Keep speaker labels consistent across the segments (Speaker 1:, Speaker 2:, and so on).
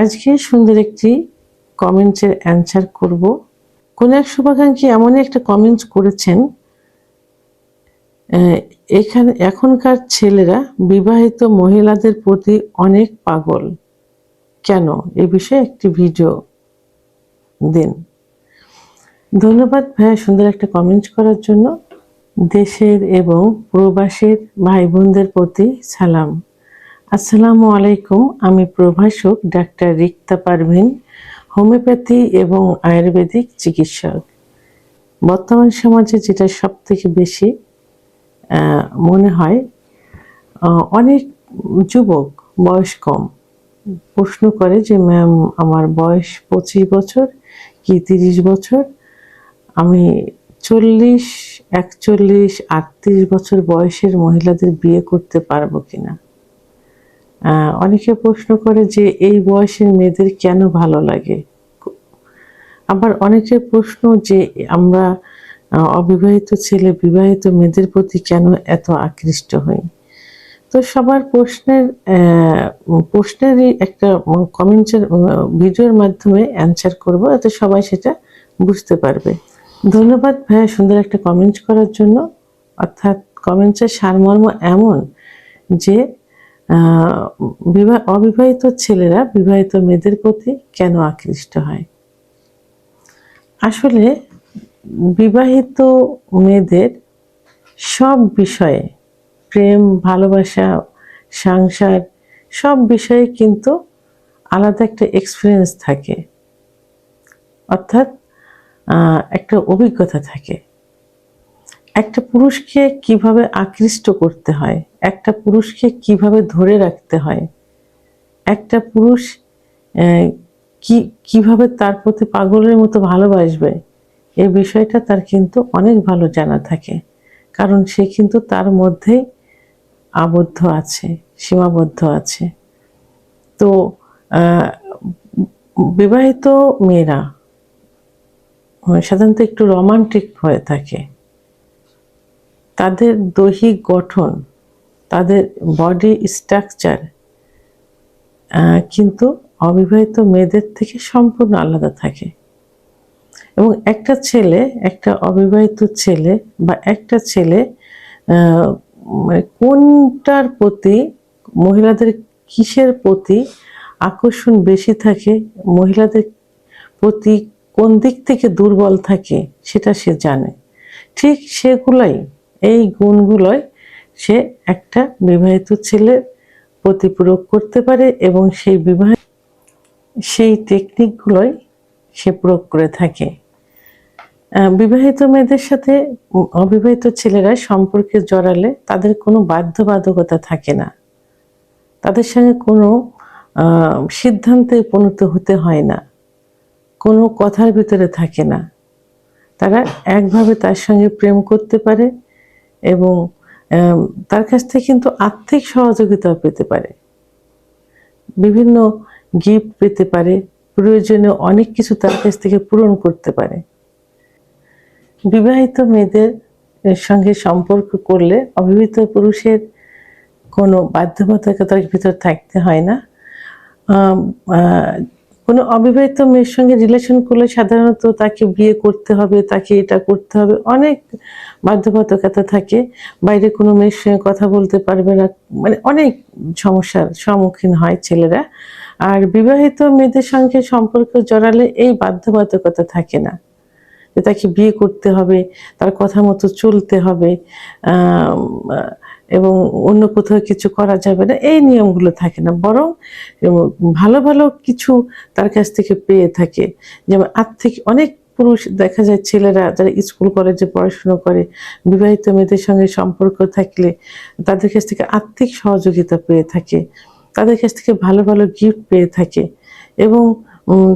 Speaker 1: আজকে সুন্দর একটি কমেন্টসের অ্যান্সার করব। কোন এক শুভাকাঙ্ক্ষী এমনই একটা কমেন্টস করেছেন, এখানে এখনকার ছেলেরা বিবাহিত মহিলাদের প্রতি অনেক পাগল কেন? এ বিষয়ে একটি ভিডিও দিন। ধন্যবাদ ভাইয়া সুন্দর একটা কমেন্টস করার জন্য। দেশের এবং প্রবাসের ভাই বোনদের প্রতি সালাম। আসসালামু আলাইকুম। আমি প্রভাষক ডাক্তার রিক্তা পারভিন, হোমিওপ্যাথি এবং আয়ুর্বেদিক চিকিৎসক। বর্তমান সমাজে যেটা সব থেকে বেশি মনে হয়, অনেক যুবক বয়স কম প্রশ্ন করে যে ম্যাম আমার বয়স 25 বছর কি 30 বছর, আমি 40, 41, 38 বছর বয়সের মহিলাদের বিয়ে করতে পারবো কিনা। অনেকে প্রশ্ন করে যে এই বয়সের মেয়েদের কেন ভালো লাগে। আবার অনেকের প্রশ্ন যে আমরা অবিবাহিত ছেলে বিবাহিত মেয়েদের প্রতি কেন এত আকৃষ্ট হই। তো সবার প্রশ্নেরই একটা কমেন্টের ভিডিওর মাধ্যমে অ্যান্সার করব, যাতে সবাই সেটা বুঝতে পারবে। ধন্যবাদ ভাইয়া সুন্দর একটা কমেন্ট করার জন্য। অর্থাৎ কমেন্টসের সারমর্ম এমন যে অবিবাহিত ছেলেরা বিবাহিত মেয়েদের প্রতি কেন আকৃষ্ট হয়। আসলে বিবাহিত মেয়েদের সব বিষয়ে, প্রেম, ভালোবাসা, সংসার, সব বিষয়ে কিন্তু আলাদা একটা এক্সপিরিয়েন্স থাকে, অর্থাৎ একটা অভিজ্ঞতা থাকে। একটা পুরুষকে কিভাবে আকৃষ্ট করতে হয়, একটা পুরুষকে কিভাবে ধরে রাখতে হয়, একটা পুরুষ কিভাবে তার প্রতি পাগলের মতো ভালোবাসবে, এই বিষয়টা তার কিন্তু অনেক ভালো জানা থাকে। কারণ সে কিন্তু তার মধ্যেই আবদ্ধ আছে, সীমাবদ্ধ আছে। তো বিবাহিত মেয়েরা সাধারণত একটু রোমান্টিক হয়ে থাকে। তাদের দৈহিক গঠন, তাদের বডি স্ট্রাকচার কিন্তু অবিবাহিত মেয়েদের থেকে সম্পূর্ণ আলাদা থাকে। এবং একটা অবিবাহিত ছেলে বা একটা ছেলে কোনটার প্রতি, মহিলাদের কিসের প্রতি আকর্ষণ বেশি থাকে, মহিলাদের প্রতি কোন দিক থেকে দুর্বল থাকে, সেটা সে জানে। ঠিক সেগুলাই, এই গুণগুলোই সে একটা বিবাহিত ছেলের প্রতি প্রয়োগ করতে পারে এবং সেই টেকনিকগুলোই সে প্রয়োগ করে থাকে। বিবাহিত মেয়েদের সাথে অবিবাহিত ছেলেরা সম্পর্কে জড়ালে তাদের কোনো বাধ্যবাধকতা থাকে না, তাদের সঙ্গে কোনো সিদ্ধান্তে উপনীত হতে হয় না, কোনো কথার ভিতরে থাকে না। তারা একভাবে তার সঙ্গে প্রেম করতে পারে এবং তার কাছ থেকে কিন্তু আর্থিক সহযোগিতাও পেতে পারে, বিভিন্ন গিফট পেতে পারে, প্রয়োজনীয় অনেক কিছু তার কাছ থেকে পূরণ করতে পারে। বিবাহিত মেয়েদের সঙ্গে সম্পর্ক করলে অবিবাহিত পুরুষের কোনো বাধ্যবাধকতার ভিতর থাকতে হয় না। কোনো অবিবাহিত মেয়ের সঙ্গে রিলেশন করলে সাধারণত তাকে বিয়ে করতে হবে, তাকে এটা করতে হবে, অনেক বাধ্যবাধকতা থাকে। বাইরে কোনো মেয়ের সঙ্গে কথা বলতে পারবে না, মানে অনেক সমস্যার সম্মুখীন হয় ছেলেরা। আর বিবাহিত মেয়েদের সঙ্গে সম্পর্ক জড়ালে এই বাধ্যবাধকতা থাকে না যে তাকে বিয়ে করতে হবে, তার কথা মতো চলতে হবে এবং অন্য কোথাও কিছু করা যাবে না, এই নিয়মগুলো থাকে না। বরং ভালো ভালো কিছু তার কাছ থেকে পেয়ে থাকে। যেমন আর্থিক, অনেক পুরুষ দেখা যায় ছেলেরা যারা স্কুল কলেজে পড়াশুনো করে বিবাহিত মেয়েদের সঙ্গে সম্পর্ক থাকলে তাদের কাছ থেকে আর্থিক সহযোগিতা পেয়ে থাকে, তাদের কাছ থেকে ভালো ভালো গিফট পেয়ে থাকে এবং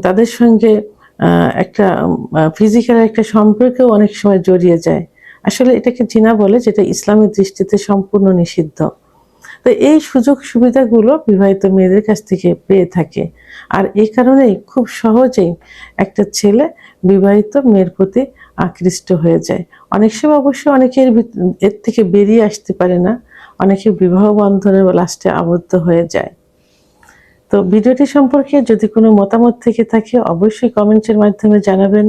Speaker 1: তাদের সঙ্গে একটা ফিজিক্যাল একটা সম্পর্কেও অনেক সময় জড়িয়ে যায়। আসলে এটাকে জিনা বলে, যেটা ইসলামের দৃষ্টিতে সম্পূর্ণ নিষিদ্ধ। তো এই সুযোগ সুবিধাগুলো বিবাহিত মেয়েদের কাছ থেকে পেয়ে থাকে। আর এই কারণেই খুব সহজেই একটা ছেলে বিবাহিত মেয়ের প্রতি আকৃষ্ট হয়ে যায়। অনেক সময় অবশ্য অনেকের এর থেকে বেরিয়ে আসতে পারে না, অনেকে বিবাহ বন্ধনের লাস্টে আবদ্ধ হয়ে যায়। তো ভিডিওটি সম্পর্কে যদি কোনো মতামত থেকে থাকে অবশ্যই কমেন্টের মাধ্যমে জানাবেন।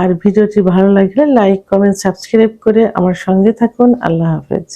Speaker 1: আর ভিডিওটি ভালো লাগলে লাইক, কমেন্ট, সাবস্ক্রাইব করে আমার সঙ্গে থাকুন। আল্লাহ হাফেজ।